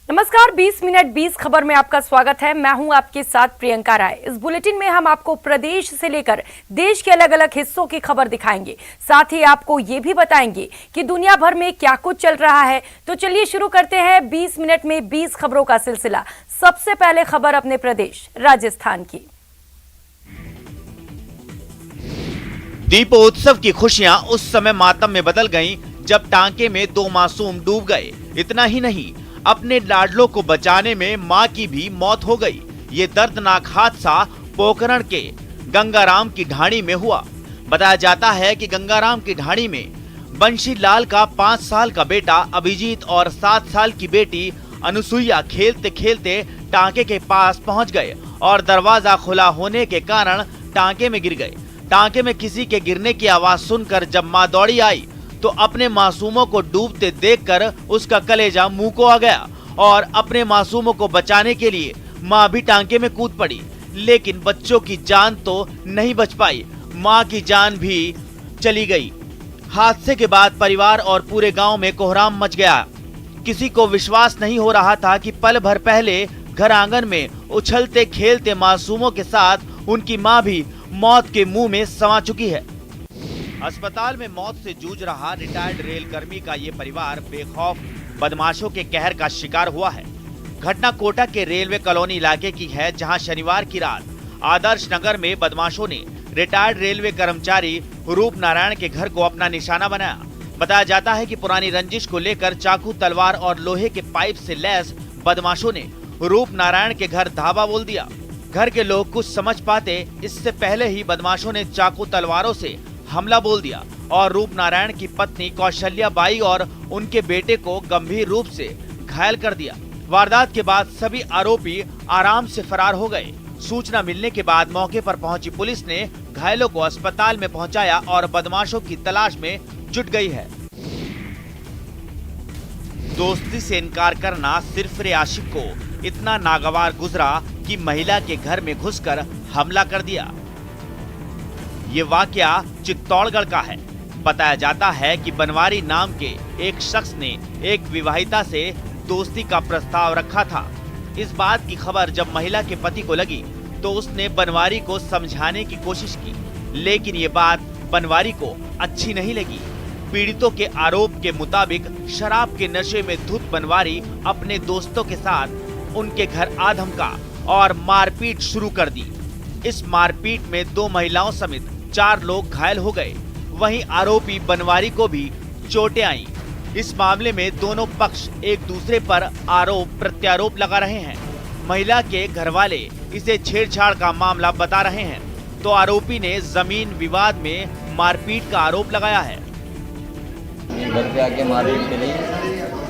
नमस्कार, 20 मिनट 20 खबर में आपका स्वागत है। मैं हूं आपके साथ प्रियंका राय। इस बुलेटिन में हम आपको प्रदेश से लेकर देश के अलग अलग हिस्सों की खबर दिखाएंगे। साथ ही आपको ये भी बताएंगे कि दुनिया भर में क्या कुछ चल रहा है। तो चलिए शुरू करते हैं 20 मिनट में 20 खबरों का सिलसिला। सबसे पहले खबर अपने प्रदेश राजस्थान की। दीपोत्सव की खुशियां उस समय मातम में बदल गईं जब टांके में 2 मासूम डूब गए। इतना ही नहीं, अपने लाडलों को बचाने में मां की भी मौत हो गई। ये दर्दनाक हादसा पोखरण के गंगाराम की ढाणी में हुआ। बताया जाता है कि गंगाराम की ढाणी में बंशी लाल का 5 साल का बेटा अभिजीत और 7 साल की बेटी अनुसुईया खेलते खेलते टांके के पास पहुंच गए और दरवाजा खुला होने के कारण टांके में गिर गए। टांके में किसी के गिरने की आवाज सुनकर जब मां दौड़ी आई तो अपने मासूमों को डूबते देखकर उसका कलेजा मुंह को आ गया और अपने मासूमों को बचाने के लिए मां भी टांके में कूद पड़ी। लेकिन बच्चों की जान तो नहीं बच पाई, मां की जान भी चली गई। हादसे के बाद परिवार और पूरे गांव में कोहराम मच गया। किसी को विश्वास नहीं हो रहा था कि पल भर पहले घर आंगन में उछलते खेलते मासूमों के साथ उनकी मां भी मौत के मुंह में समा चुकी है। अस्पताल में मौत से जूझ रहा रिटायर्ड रेल कर्मी का ये परिवार बेखौफ बदमाशों के कहर का शिकार हुआ है। घटना कोटा के रेलवे कॉलोनी इलाके की है, जहां शनिवार की रात आदर्श नगर में बदमाशों ने रिटायर्ड रेलवे कर्मचारी रूप नारायण के घर को अपना निशाना बनाया। बताया जाता है कि पुरानी रंजिश को लेकर चाकू, तलवार और लोहे के पाइप से लैस बदमाशों ने रूप नारायण के घर धावा बोल दिया। घर के लोग कुछ समझ पाते इससे पहले ही बदमाशों ने चाकू तलवारों से हमला बोल दिया और रूप नारायण की पत्नी कौशल्या बाई और उनके बेटे को गंभीर रूप से घायल कर दिया। वारदात के बाद सभी आरोपी आराम से फरार हो गए। सूचना मिलने के बाद मौके पर पहुंची पुलिस ने घायलों को अस्पताल में पहुंचाया और बदमाशों की तलाश में जुट गई है। दोस्ती से इनकार करना सिरफिरे आशिक को इतना नागवार गुजरा कि महिला के घर में घुसकर हमला कर दिया। ये वाकया चित्तौड़गढ़ का है। बताया जाता है कि बनवारी नाम के एक शख्स ने एक विवाहिता से दोस्ती का प्रस्ताव रखा था। इस बात की खबर जब महिला के पति को लगी तो उसने बनवारी को समझाने की कोशिश की, लेकिन ये बात बनवारी को अच्छी नहीं लगी। पीड़ितों के आरोप के मुताबिक शराब के नशे में धुत बनवारी अपने दोस्तों के साथ उनके घर आ धमका और मारपीट शुरू कर दी। इस मारपीट में 2 महिलाओं समेत 4 लोग घायल हो गए। वहीं आरोपी बनवारी को भी चोटें आईं। इस मामले में दोनों पक्ष एक दूसरे पर आरोप प्रत्यारोप लगा रहे हैं। महिला के घरवाले इसे छेड़छाड़ का मामला बता रहे हैं, तो आरोपी ने जमीन विवाद में मारपीट का आरोप लगाया है। घर पे आके मारपीट करी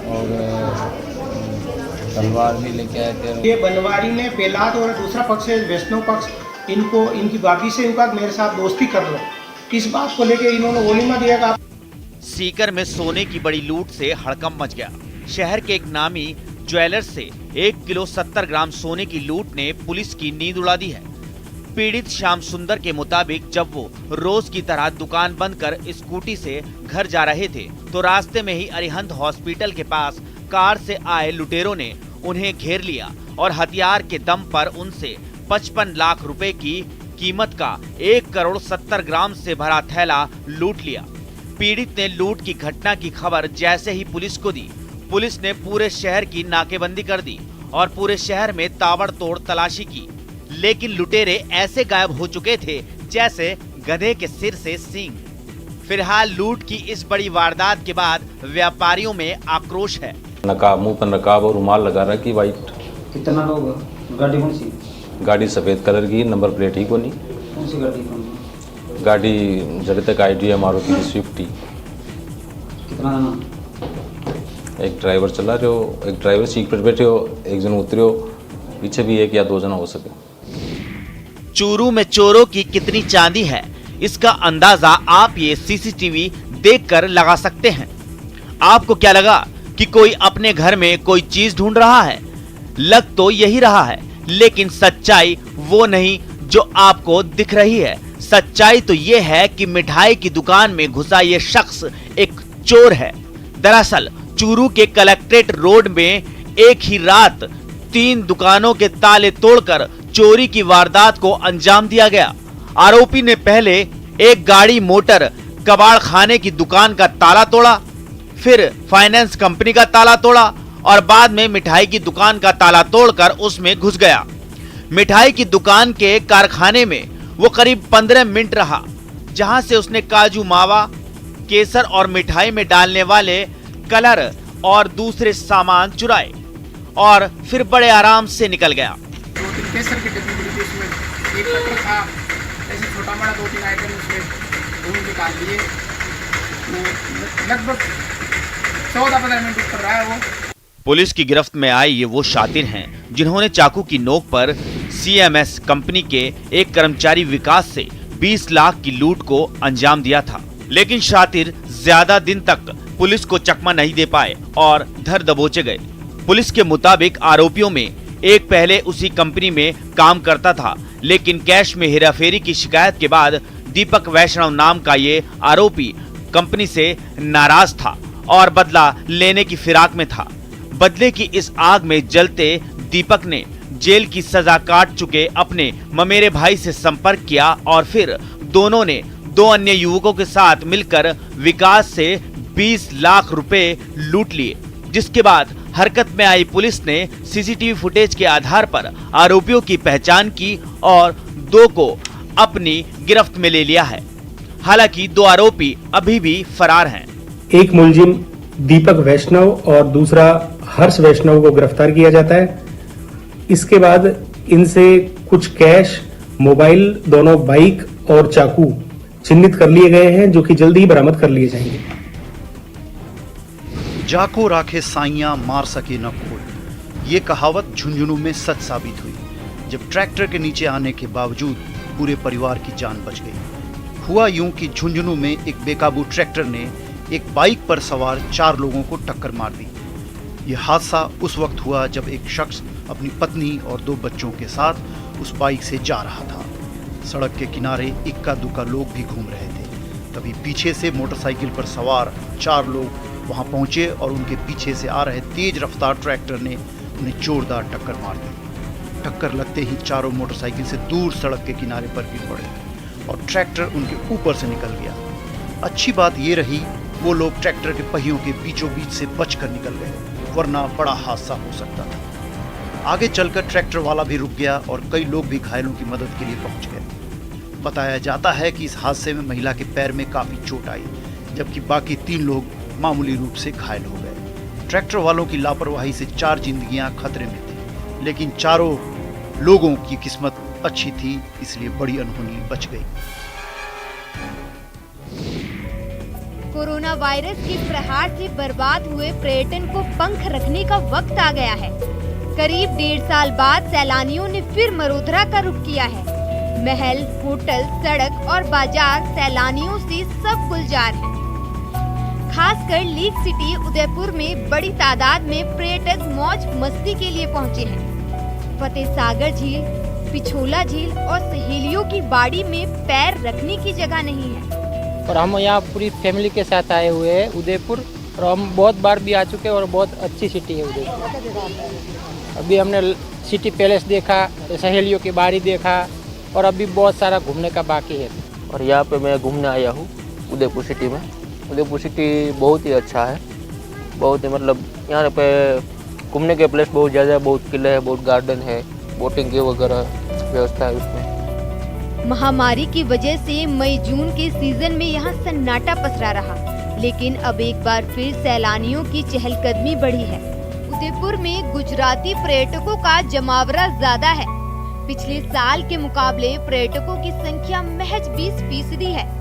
और तलवार भी लेके आए थे। ये बनवारी ने पहला और दूसरा पक्ष है वैष्णव पक्ष, इनको इनकी भाभी से इनका मेरे साथ दोस्ती कर लो, किस बात को लेके इन्होंने गोलीमा दिया का। सीकर में सोने की बड़ी लूट से हड़कंप मच गया। शहर के एक नामी ज्वेलर्स से 1 किलो 70 ग्राम सोने की लूट ने पुलिस की नींद उड़ा दी है। पीड़ित श्याम सुंदर के मुताबिक जब वो रोज की तरह दुकान बंद कर स्कूटी से घर जा रहे थे तो रास्ते में ही अरिहंत हॉस्पिटल के पास कार से आए लुटेरों ने उन्हें घेर लिया और हथियार के दम पर उनसे 55 लाख रुपए की कीमत का 1 करोड़ 70 ग्राम से भरा थैला लूट लिया। पीड़ित ने लूट की घटना की खबर जैसे ही पुलिस को दी, पुलिस ने पूरे शहर की नाकेबंदी कर दी और पूरे शहर में ताबड़तोड़ तलाशी की, लेकिन लुटेरे ऐसे गायब हो चुके थे जैसे गधे के सिर से सींग। फिलहाल लूट की इस बड़ी वारदात के बाद व्यापारियों में आक्रोश है। नकाब, मुंह पर नकाब और रुमाल लगा रखी वाइट। कितना लोग? गाड़ी कौन सी? गाड़ी सफ़ेद कलर की, नंबर प्लेट ही को नहीं। कौन सी गाड़ी? गाड़ी जब तक आई है मारुति की स्विफ्ट ही। कितना जाना? एक ड्राइवर चला रहे हो, एक ड्राइवर सीट पर बैठे हो, एक जन उतरे हो, पीछे भी 1 या 2 जना हो सके। चूरू में चोरों की कितनी चांदी है, इसका अंदाजा आप ये सीसीटीवी देखकर लगा सकते हैं। आपको क्या लगा कि कोई अपने घर में कोई चीज ढूंढ रहा है? लग तो यही रहा है, लेकिन सच्चाई वो नहीं जो आपको दिख रही है। सच्चाई तो ये है कि मिठाई की दुकान में घुसा ये शख्स एक चोर है। दरअसल चूरू के कलेक्ट्रेट रोड में एक ही रात 3 दुकानों के ताले तोड़कर चोरी की वारदात को अंजाम दिया गया। आरोपी ने पहले एक गाड़ी मोटर कबाड़ खाने की दुकान का ताला तोड़ा, फिर फाइनेंस कंपनी का ताला तोड़ा और बाद में मिठाई की दुकान का ताला तोड़कर उसमें घुस गया। मिठाई की दुकान के कारखाने में वो करीब 15 मिनट रहा, जहां से उसने काजू मावा, केसर और मिठाई में डालने वाले कलर और दूसरे सामान चुराए और फिर बड़े आराम से निकल गया। 2-3 केसर की डब्बी पड़ी थी, उसमें एक कटर था, ऐसे छोटा बड़ा 2-3 आइटम उसमें ढूंढ निकाल लिए। लगभग 14-15 मिनट ऊपर रहा है वो। पुलिस की गिरफ्त में आए ये वो शातिर हैं जिन्होंने चाकू की नोक पर CMS कंपनी के एक कर्मचारी विकास से 20 लाख की लूट को अंजाम दिया था। लेकिन शातिर ज्यादा दिन तक पुलिस को चकमा नहीं दे पाए और धर दबोचे गए। पुलिस के मुताबिक आरोपियों में एक पहले उसी कंपनी में काम करता था, लेकिन कैश में हेराफेरी की शिकायत के बाद दीपक वैष्णव नाम का ये आरोपी कंपनी से नाराज था और बदला लेने की फिराक में था। बदले की इस आग में जलते दीपक ने जेल की सजा काट चुके अपने ममेरे भाई से संपर्क किया और फिर दोनों ने 2 अन्य युवकों के साथ मिलकर विकास से 20 लाख रुपए लूट लिए, जिसके बाद हरकत में आई पुलिस ने CCTV फुटेज के आधार पर आरोपियों की पहचान की और 2 को अपनी गिरफ्त में ले लिया है। हालांकि 2 आरोपी अभी भी फरार हैं। एक मुलजिम दीपक वैष्णव और दूसरा हर्ष वैष्णव को गिरफ्तार किया जाता है। इसके बाद इनसे कुछ कैश, मोबाइल, दोनों बाइक और चाकू चिन्हित कर लिए गए हैं, जो कि जल्दी ही बरामद कर लिए जाएंगे। जाको राखे साइयां मार सके न कोई, ये कहावत झुंझुनू में सच साबित हुई जब ट्रैक्टर के नीचे आने के बावजूद पूरे परिवार की जान बच गई। हुआ यूं कि झुंझुनू में एक बेकाबू ट्रैक्टर ने एक बाइक पर सवार 4 लोगों को टक्कर मार दी। यह हादसा उस वक्त हुआ जब एक शख्स अपनी पत्नी और 2 बच्चों के साथ उस बाइक से जा रहा था। सड़क के किनारे इक्का दुक्का लोग भी घूम रहे थे। तभी पीछे से मोटरसाइकिल पर सवार 4 लोग वहां पहुंचे और उनके पीछे से आ रहे तेज रफ्तार ट्रैक्टर ने उन्हें जोरदार टक्कर मार दी। टक्कर लगते ही चारों मोटरसाइकिल से दूर सड़क के किनारे पर गिर पड़े और ट्रैक्टर उनके ऊपर से निकल गया। अच्छी बात ये रही वो लोग ट्रैक्टर के पहियों के बीचों बीच से बचकर निकल गए, वरना बड़ा हादसा हो सकता था। आगे चलकर ट्रैक्टर वाला भी रुक गया और कई लोग भी घायलों की मदद के लिए पहुंच गए। बताया जाता है कि इस हादसे में महिला के पैर में काफी चोट आई, जबकि बाकी 3 लोग मामूली रूप से घायल हो गए। ट्रैक्टर वालों की लापरवाही से 4 जिंदगियां खतरे में थी, लेकिन चारों लोगों की किस्मत अच्छी थी, इसलिए बड़ी अनहोनी बच गई। कोरोना वायरस के प्रहार से बर्बाद हुए पर्यटन को पंख रखने का वक्त आ गया है। करीब 1.5 साल बाद सैलानियों ने फिर मरोधरा का रुख किया है। महल, होटल, सड़क और बाजार सैलानियों से सब गुलजार हैं। खासकर लीक सिटी उदयपुर में बड़ी तादाद में पर्यटक मौज मस्ती के लिए पहुंचे हैं। फतेह सागर झील, पिछोला झील और सहेलियों की बाड़ी में पैर रखने की जगह नहीं है। और हम यहाँ पूरी फैमिली के साथ आए हुए हैं उदयपुर, और हम बहुत बार भी आ चुके हैं और बहुत अच्छी सिटी है उदयपुर। अभी हमने सिटी पैलेस देखा, सहेलियों की बाड़ी देखा और अभी बहुत सारा घूमने का बाकी है। और यहाँ पे मैं घूमने आया हूँ उदयपुर सिटी में। उदयपुर सिटी बहुत ही अच्छा है, बहुत ही मतलब यहाँ पे घूमने के प्लेस बहुत ज़्यादा है, बहुत किले हैं, बहुत गार्डन है, बोटिंग की वगैरह व्यवस्था है उसमें। महामारी की वजह से मई जून के सीजन में यहाँ सन्नाटा पसरा रहा, लेकिन अब एक बार फिर सैलानियों की चहलकदमी बढ़ी है। उदयपुर में गुजराती पर्यटकों का जमावड़ा ज्यादा है। पिछले साल के मुकाबले पर्यटकों की संख्या महज 20% है।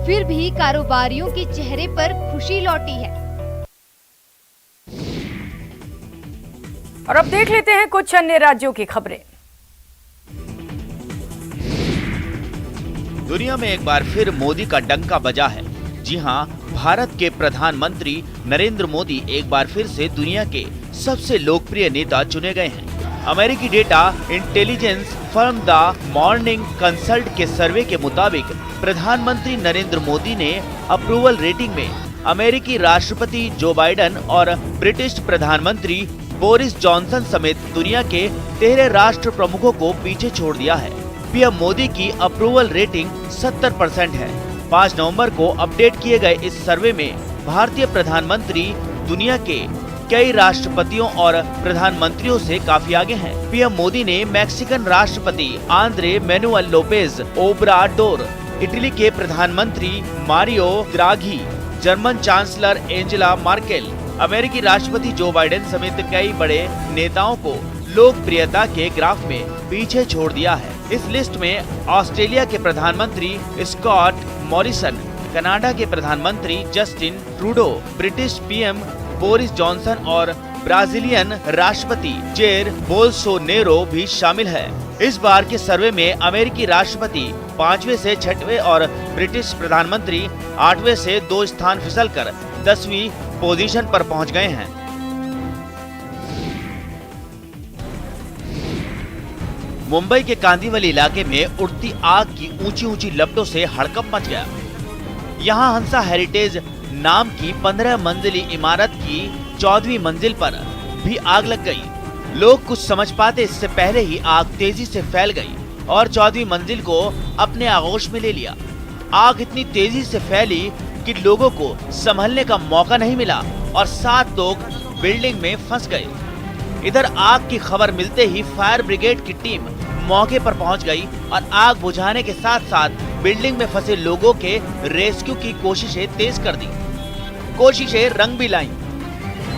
फिर भी कारोबारियों के चेहरे पर खुशी लौटी है। और अब देख लेते हैं कुछ अन्य राज्यों की खबरें। दुनिया में एक बार फिर मोदी का डंका बजा है। जी हां, भारत के प्रधानमंत्री नरेंद्र मोदी एक बार फिर से दुनिया के सबसे लोकप्रिय नेता चुने गए हैं। अमेरिकी data intelligence firm the morning consult के सर्वे के मुताबिक प्रधानमंत्री नरेंद्र मोदी ने अप्रूवल रेटिंग में अमेरिकी राष्ट्रपति जो बाइडेन और ब्रिटिश प्रधानमंत्री बोरिस जॉनसन समेत दुनिया के 13 राष्ट्र प्रमुखों को पीछे छोड़ दिया है। पीएम मोदी की अप्रूवल रेटिंग 70% है। 5 नवंबर को अपडेट किए गए इस सर्वे में भारतीय प्रधानमंत्री दुनिया के कई राष्ट्रपतियों और प्रधानमंत्रियों से काफी आगे हैं। पीएम मोदी ने मैक्सिकन राष्ट्रपति Andres Manuel Lopez Obrador, Italy के प्रधानमंत्री Mario Draghi, German chancellor Angela Merkel, अमेरिकी राष्ट्रपति जो बाइडेन समेत कई बड़े नेताओं को लोकप्रियता के ग्राफ में पीछे छोड़ दिया है। इस लिस्ट में ऑस्ट्रेलिया के प्रधानमंत्री स्कॉट मॉरिसन, कनाडा के प्रधानमंत्री Justin Trudeau, British PM Boris Johnson और ब्राजीलियन राष्ट्रपति जेर बोल्सोनेरो भी शामिल है। इस बार के सर्वे में अमेरिकी राष्ट्रपति 5वें से 6वें और ब्रिटिश प्रधानमंत्री 8वें से 2 स्थान फिसलकर 10वीं पोजीशन पर पहुंच गए हैं। मुंबई के कांदिवली इलाके में उड़ती आग की ऊंची ऊंची लपटों से हड़कंप मच गया। यहां हंसा हेरिटेज नाम की 15 मंजिली इमारत की 14वीं मंजिल पर भी आग लग गई। लोग कुछ समझ पाते इससे पहले ही आग तेजी से फैल गई और 14वीं मंजिल को अपने आगोश में ले लिया। आग इतनी तेजी से फैली कि लोगों को संभलने का मौका नहीं मिला और 7 लोग बिल्डिंग में फंस गए। इधर आग की खबर मिलते ही फायर ब्रिगेड की टीम मौके पर पहुंच गई और आग बुझाने के साथ साथ बिल्डिंग में फंसे लोगों के रेस्क्यू की कोशिशें तेज कर दी। कोशिशें रंग भी लाईं।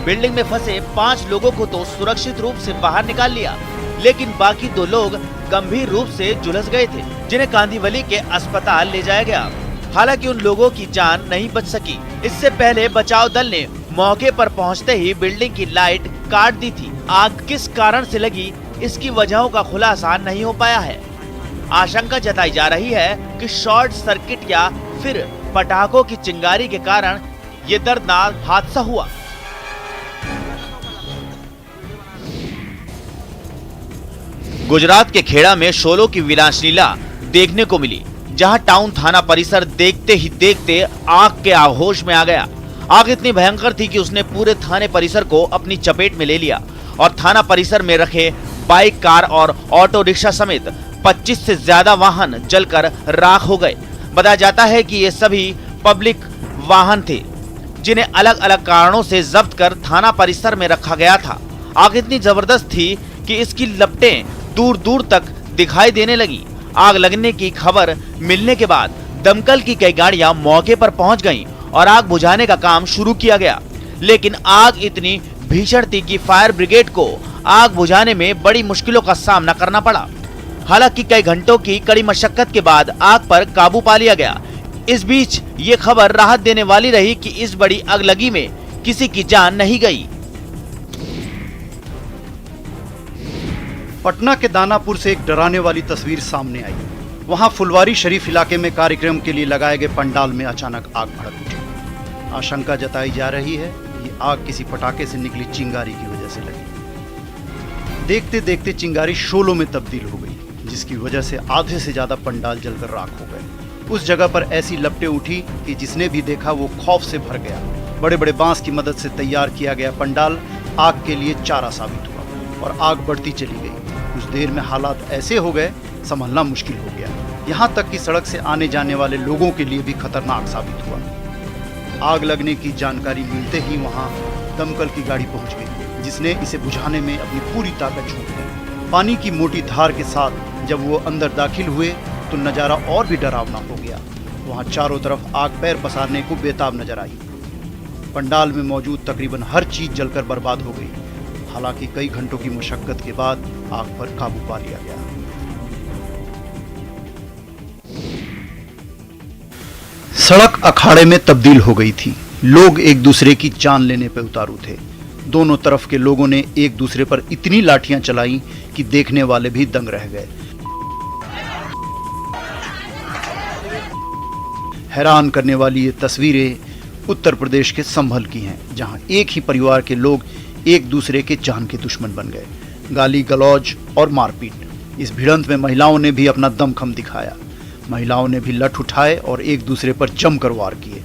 बिल्डिंग में फंसे 5 लोगों को तो सुरक्षित रूप से बाहर निकाल लिया, लेकिन बाकी 2 लोग गंभीर रूप से झुलस गए थे, जिन्हें कांदिवली के अस्पताल ले जाया गया। हालांकि उन लोगों की जान नहीं बच सकी। इससे पहले बचाव दल ने मौके पर पहुंचते ही बिल्डिंग की लाइट काट दी थी। आग किस कारण से लगी, इसकी वजहों का खुलासा नहीं हो पाया है। आशंका जताई जा रही है कि शॉर्ट सर्किट या फिर पटाखों की चिंगारी के कारण ये दर्दनाक हादसा हुआ। गुजरात के खेड़ा में शोलों की विलासलीला देखने को मिली, जहां टाउन थाना परिसर देखते ही देखते आग के आगोश में आ गया। आग इतनी भयंकर थी कि उसने पूरे थाने परिसर को अपनी चपेट में ले लिया और थाना परिसर में रखे बाइक, कार और ऑटो रिक्शा समेत 25 से ज्यादा वाहन जलकर राख हो गए। बताया जाता है कि ये सभी पब्लिक वाहन थे, जिन्हें अलग अलग कारणों से जब्त कर थाना परिसर में रखा गया था। आग इतनी जबरदस्त थी कि इसकी लपटें दूर दूर तक दिखाई देने लगी। आग लगने की खबर मिलने के बाद दमकल की कई गाड़ियां मौके पर पहुंच गईं और आग बुझाने का काम शुरू किया गया, लेकिन आग इतनी भीषण थी कि फायर ब्रिगेड को आग बुझाने में बड़ी मुश्किलों का सामना करना पड़ा। हालांकि कई घंटों की कड़ी मशक्कत के बाद आग पर काबू पा लिया गया। इस बीच ये खबर राहत देने वाली रही कि इस बड़ी अगलगी में किसी की जान नहीं गई। पटना के दानापुर से एक डराने वाली तस्वीर सामने आई। वहां फुलवारी शरीफ इलाके में कार्यक्रम के लिए लगाए गए पंडाल में अचानक आग भड़क उठी। आशंका जताई जा रही है ये आग किसी पटाखे से निकली चिंगारी की वजह से लगी। देखते देखते चिंगारी शोलों में तब्दील हो गई, जिसकी वजह से आधे से ज्यादा पंडाल जलकर राख हो गए। उस जगह पर ऐसी लपटें उठी कि जिसने भी देखा वो खौफ से भर गया। बड़े बड़े बांस की मदद से तैयार किया गया पंडाल आग के लिए चारा साबित हुआ और आग बढ़ती चली गई। कुछ देर में हालात ऐसे हो गए, संभलना मुश्किल हो गया। यहाँ तक कि सड़क से आने जाने वाले लोगों के लिए भी खतरनाक साबित हुआ। आग लगने की जानकारी मिलते ही वहाँ दमकल की गाड़ी पहुँच गई, जिसने इसे बुझाने में अपनी पूरी ताकत झोंक दी। पानी की मोटी धार के साथ जब वो अंदर दाखिल हुए तो नज़ारा और भी डरावना हो गया। वहाँ चारों तरफ आग पैर पसारने को बेताब नजर आई। पंडाल में मौजूद तकरीबन हर चीज जलकर बर्बाद हो गई। हालांकि कई घंटों की मशक्कत के बाद आग पर काबू पा लिया गया। सड़क अखाड़े में तब्दील हो गई थी। लोग एक दूसरे की जान लेने पर उतारू थे। दोनों तरफ के लोगों ने एक दूसरे पर इतनी लाठियां चलाई कि देखने वाले भी दंग रह गए। हैरान करने वाली ये तस्वीरें उत्तर प्रदेश के संभल की हैं, जहां एक ही परिवार के लोग एक दूसरे के जान के दुश्मन बन गए। गाली गलौज और मारपीट। इस भिड़ंत में महिलाओं ने भी अपना दमखम दिखाया। महिलाओं ने भी लठ उठाए और एक दूसरे पर जमकर वार किए।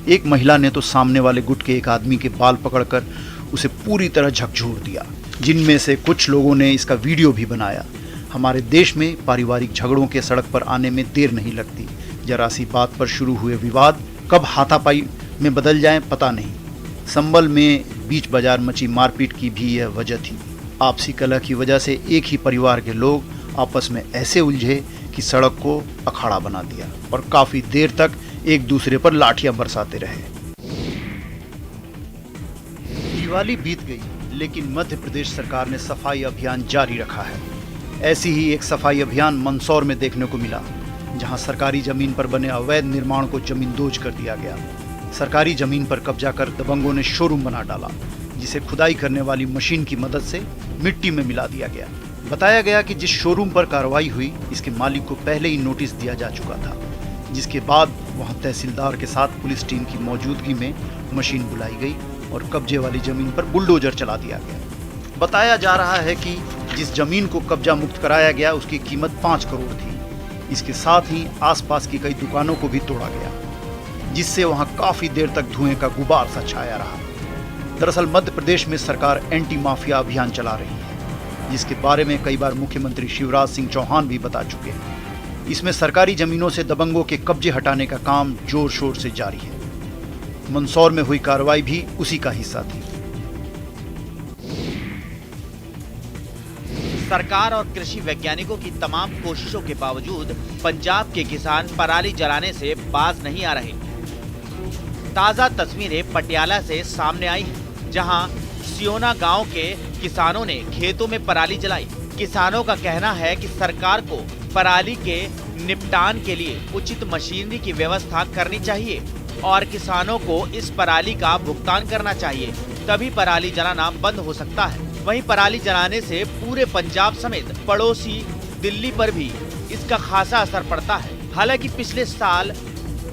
एक महिला ने तो सामने वाले गुट के एक आदमी के बाल पकड़कर उसे पूरी तरह झकझोर दिया, जिनमें से कुछ लोगों ने इसका वीडियो भी बनाया। हमारे देश में पारिवारिक झगड़ों के सड़क पर आने में देर नहीं लगती। जरा सी बात पर शुरू हुए विवाद कब हाथापाई में बदल जाएं पता नहीं। संबल में बीच बाजार मची मारपीट की भी यह वजह थी। आपसी कलह की वजह से एक ही परिवार के लोग आपस में ऐसे उलझे कि सड़क को अखाड़ा बना दिया और काफी देर तक एक दूसरे पर लाठियां बरसाते रहे। दिवाली बीत गई, लेकिन मध्य प्रदेश सरकार ने सफाई अभियान जारी रखा है। ऐसी ही एक सफाई अभियान मंदसौर में देखने को मिला, जहां सरकारी जमीन पर बने अवैध निर्माण को जमींदोज कर दिया गया। सरकारी जमीन पर कब्जा कर दबंगों ने शोरूम बना डाला, जिसे खुदाई करने वाली मशीन की मदद से मिट्टी में मिला दिया गया। बताया गया कि जिस शोरूम पर कार्रवाई हुई, इसके मालिक को पहले ही नोटिस दिया जा चुका था, जिसके बाद वहां तहसीलदार के साथ पुलिस टीम की मौजूदगी में मशीन बुलाई गई और कब्जे वाली जमीन पर बुलडोजर चला दिया गया। बताया जा रहा है कि जिस जमीन को कब्जा मुक्त कराया गया उसकी कीमत 5 करोड़ थी। इसके साथ ही आसपास की कई दुकानों को भी तोड़ा गया, जिससे वहां काफी देर तक धुएं का गुबार सा छाया रहा। दरअसल मध्य प्रदेश में सरकार एंटी माफिया अभियान चला रही है, जिसके बारे में कई बार मुख्यमंत्री शिवराज सिंह चौहान भी बता चुके हैं। इसमें सरकारी जमीनों से दबंगों के कब्जे हटाने का काम जोर शोर से जारी है। मंदसौर में हुई कार्रवाई भी उसी का हिस्सा थी। सरकार और कृषि वैज्ञानिकों की तमाम कोशिशों के बावजूद पंजाब के किसान पराली जलाने से बाज नहीं आ रहे। ताजा तस्वीरें पटियाला से सामने आई हैं, जहां सियोना गांव के किसानों ने खेतों में पराली जलाई। किसानों का कहना है कि सरकार को पराली के निपटान के लिए उचित मशीनरी की व्यवस्था करनी चाहिए और किसानों को इस पराली का भुगतान करना चाहिए, तभी पराली जलाना बंद हो सकता है। वहीं पराली जलाने से पूरे पंजाब समेत पड़ोसी दिल्ली पर भी इसका खासा असर पड़ता है। हालांकि पिछले साल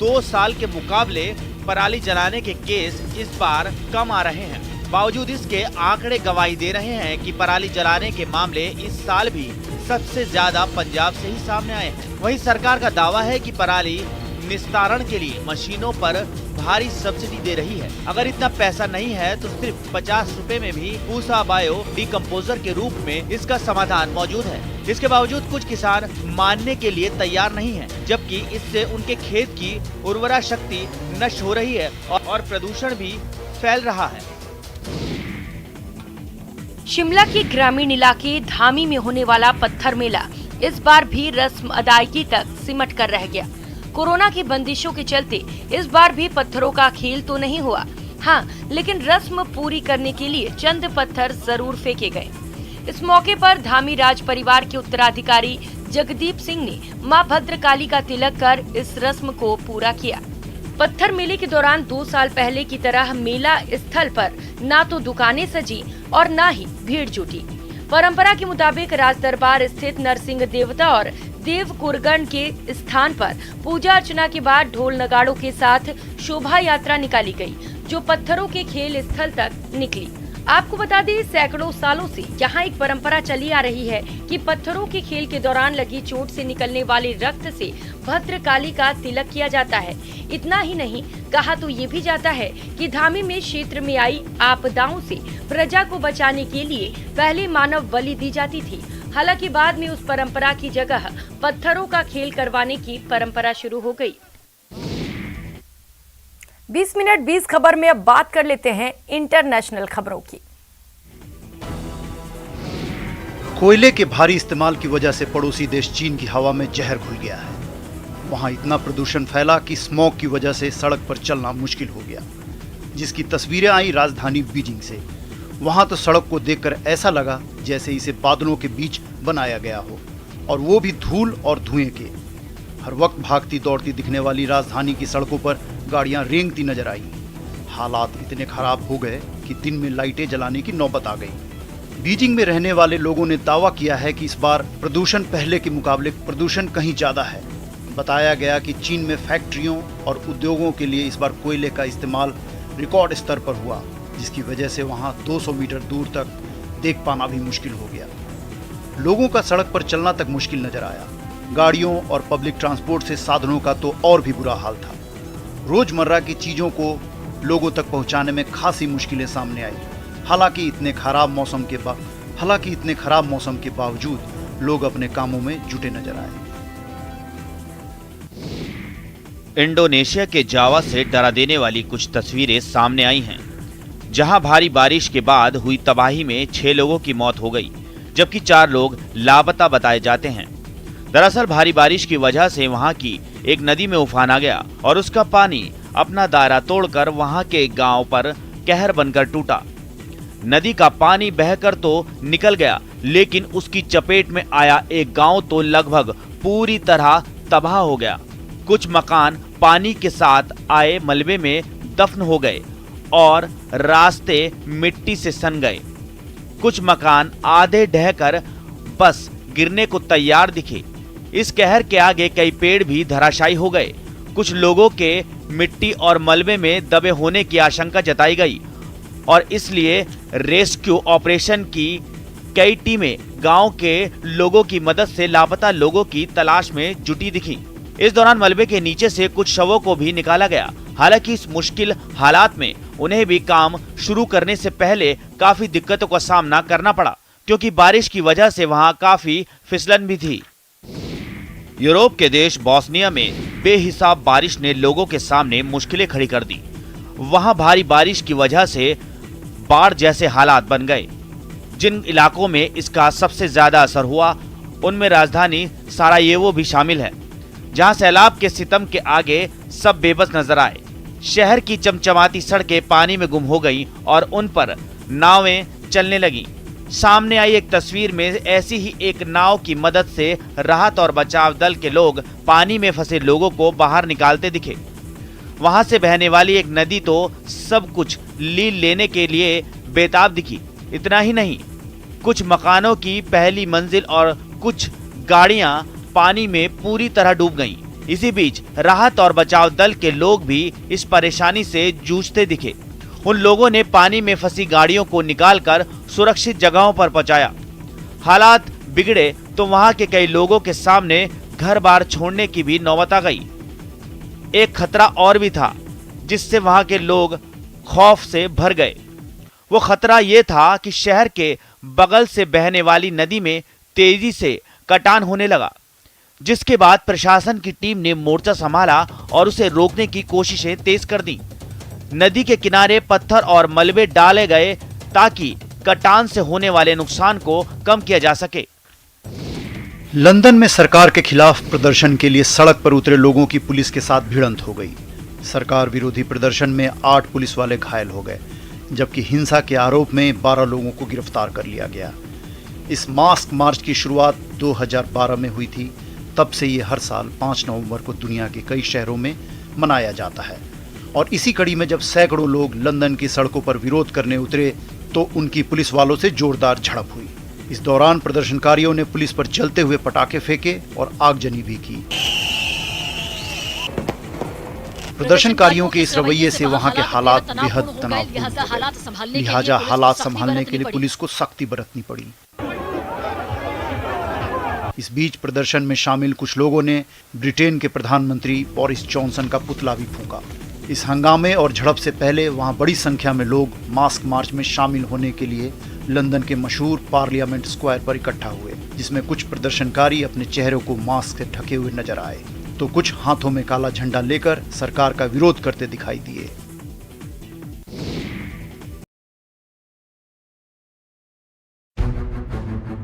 2 साल के मुकाबले पराली जलाने के केस इस बार कम आ रहे हैं। बावजूद इसके आंकड़े गवाही दे रहे हैं कि पराली जलाने के मामले इस साल भी सबसे ज्यादा पंजाब से ही सामने आए हैं। वहीं सरकार का दावा है कि पराली निस्तारण के लिए मशीनों पर भारी सब्सिडी दे रही है। अगर इतना पैसा नहीं है तो सिर्फ 50 रुपए में भी पूसा बायो डिकम्पोजर के रूप में इसका समाधान मौजूद है। इसके बावजूद कुछ किसान मानने के लिए तैयार नहीं हैं, जबकि इससे उनके खेत की उर्वरा शक्ति नष्ट हो रही है और प्रदूषण भी फैल रहा है। शिमला के ग्रामीण इलाके धामी में होने वाला पत्थर मेला इस बार भी रस्म अदायगी तक सिमट कर रह गया। कोरोना की बंदिशों के चलते इस बार भी पत्थरों का खेल तो नहीं हुआ, हाँ, लेकिन रस्म पूरी करने के लिए चंद पत्थर जरूर फेंके गए। इस मौके पर धामी राज परिवार के उत्तराधिकारी जगदीप सिंह ने मां भद्रकाली का तिलक कर इस रस्म को पूरा किया। पत्थर मेले के दौरान 2 साल पहले की तरह मेला स्थल पर ना तो दुकानें सजी और ना ही भीड़ जुटी। परंपरा के मुताबिक राज दरबार स्थित नरसिंह देवता और देव कुरगण के स्थान पर पूजा अर्चना के बाद ढोल नगाड़ों के साथ शोभा यात्रा निकाली गई, जो पत्थरों के खेल स्थल तक निकली। आपको बता दें, सैकड़ों सालों से यहाँ एक परंपरा चली आ रही है कि पत्थरों के खेल के दौरान लगी चोट से निकलने वाले रक्त से भद्रकाली का तिलक किया जाता है। इतना ही नहीं, कहा तो ये भी जाता है कि धामी में क्षेत्र में आई आपदाओं से प्रजा को बचाने के लिए पहले मानव बलि दी जाती थी। हालांकि बाद में उस परंपरा की जगह पत्थरों का खेल करवाने की परंपरा शुरू हो गई। 20 मिनट 20 खबर में अब बात कर लेते हैं इंटरनेशनल खबरों की। कोयले के भारी इस्तेमाल की वजह से पड़ोसी देश चीन की हवा में जहर घुल गया है। वहां इतना प्रदूषण फैला कि स्मॉग की वजह से सड़क पर चलना मुश्किल हो गया, जिसकी तस्वीरें आई राजधानी बीजिंग से। वहां तो सड़क को देखकर ऐसा लगा जैसे इसे बादलों के बीच बनाया गया हो, और वो भी धूल और धुएं के। हर वक्त भागती दौड़ती दिखने वाली राजधानी की सड़कों पर गाड़ियां रेंगती नजर आई। हालात इतने खराब हो गए कि दिन में लाइटें जलाने की नौबत आ गई। बीजिंग में रहने वाले लोगों ने दावा किया है कि इस बार प्रदूषण पहले के मुकाबले प्रदूषण कहीं ज्यादा है। बताया गया कि चीन में फैक्ट्रियों और उद्योगों के लिए इस बार कोयले का इस्तेमाल रिकॉर्ड स्तर पर हुआ, जिसकी वजह से वहां 200 मीटर दूर तक देख पाना भी मुश्किल हो गया। लोगों का सड़क पर चलना तक मुश्किल नजर आया। गाड़ियों और पब्लिक ट्रांसपोर्ट से साधनों का तो और भी बुरा हाल था। रोजमर्रा की चीजों को लोगों तक पहुंचाने में खासी मुश्किलें सामने आई। हालांकि इतने खराब मौसम के बावजूद लोग अपने कामों में जुटे नजर आए। इंडोनेशिया के जावा से डरा देने वाली कुछ तस्वीरें सामने आई हैं, जहां भारी बारिश के बाद हुई तबाही में 6 लोगों की मौत हो गई, जबकि 4 लोग लापता बताए जाते हैं। दरअसल भारी बारिश की वजह से वहां की एक नदी में उफान आ गया और उसका पानी अपना दायरा तोड़कर वहां के एक गांव पर कहर बनकर टूटा। नदी का पानी बहकर तो निकल गया, लेकिन उसकी चपेट में आया एक गांव तो लगभग पूरी तरह तबाह हो गया। कुछ मकान पानी के साथ आए मलबे में दफन हो गए और रास्ते मिट्टी से सन गए। कुछ मकान आधे ढहकर बस गिरने को तैयार दिखे। इस कहर के आगे कई पेड़ भी धराशायी हो गए। कुछ लोगों के मिट्टी और मलबे में दबे होने की आशंका जताई गई और इसलिए रेस्क्यू ऑपरेशन की कई टीमें गांव के लोगों की मदद से लापता लोगों की तलाश में जुटी दिखी। इस दौरान मलबे के नीचे से कुछ शवों को भी निकाला गया। हालांकि इस मुश्किल हालात में उन्हें भी काम शुरू करने से पहले काफी दिक्कतों का सामना करना पड़ा, क्योंकि बारिश की वजह से वहां काफी फिसलन भी थी। यूरोप के देश बोस्निया में बेहिसाब बारिश ने लोगों के सामने मुश्किलें खड़ी कर दी। वहां भारी बारिश की वजह से बाढ़ जैसे हालात बन गए। जिन इलाकों में इसका सबसे ज्यादा असर हुआ उनमें राजधानी सारायेवो भी शामिल है, जहां सैलाब के सितम के आगे सब बेबस नजर आए। शहर की चमचमाती सड़कें पानी में गुम हो गईं और उन पर नावें चलने लगीं। सामने आई एक तस्वीर में ऐसी ही एक नाव की मदद से राहत और बचाव दल के लोग पानी में फंसे लोगों को बाहर निकालते दिखे। वहां से बहने वाली एक नदी तो सब कुछ लील लेने के लिए बेताब दिखी। इतना ही नहीं, कुछ मकानों की पहली मंजिल और कुछ गाड़ियां पानी में पूरी तरह डूब गईं। इसी बीच राहत और बचाव दल के लोग भी इस परेशानी से जूझते दिखे। उन लोगों ने पानी में फंसी गाड़ियों को निकालकर सुरक्षित जगहों पर पहुंचाया। हालात बिगड़े तो वहां के कई लोगों के सामने घर बार छोड़ने की भी नौबत आ गई। एक खतरा और भी था जिससे वहां के लोग खौफ से भर गए। वो खतरा ये था कि शहर के बगल से बहने वाली नदी में तेजी से कटान होने लगा, जिसके बाद प्रशासन की टीम ने मोर्चा संभाला और उसे रोकने की कोशिशें तेज कर दी। नदी के किनारे पत्थर और मलबे डाले गए ताकि कटान से होने वाले नुकसान को कम किया जा सके। लंदन में सरकार के खिलाफ प्रदर्शन के लिए सड़क पर उतरे लोगों की पुलिस के साथ भिड़ंत हो गई। सरकार विरोधी प्रदर्शन में 8 पुलिस वाले घायल हो गए, जबकि हिंसा के आरोप में 12 लोगों को गिरफ्तार कर लिया गया। इस मास्क मार्च की शुरुआत 2012 में हुई थी। तब से ये हर साल 5 नवंबर को दुनिया के कई शहरों में मनाया जाता है। और इसी कड़ी में जब सैकड़ों लोग लंदन की सड़कों पर विरोध करने उतरे तो उनकी पुलिस वालों से जोरदार झड़प हुई। इस दौरान प्रदर्शनकारियों ने पुलिस पर जलते हुए पटाखे फेंके और आगजनी भी की। प्रदर्शनकारियों के इस रवैये से वहां के हालात बेहद तनावपूर्ण हो गए। लिहाजा हालात संभालने के लिए पुलिस को सख्ती बरतनी पड़ी। इस बीच प्रदर्शन में शामिल कुछ लोगों ने ब्रिटेन के प्रधानमंत्री बोरिस जॉनसन का पुतला भी फूंका। इस हंगामे और झड़प से पहले वहां बड़ी संख्या में लोग मास्क मार्च में शामिल होने के लिए लंदन के मशहूर पार्लियामेंट स्क्वायर पर इकट्ठा हुए, जिसमें कुछ प्रदर्शनकारी अपने चेहरों को मास्क से ढके हुए नजर आए तो कुछ हाथों में काला झंडा लेकर सरकार का विरोध करते दिखाई दिए।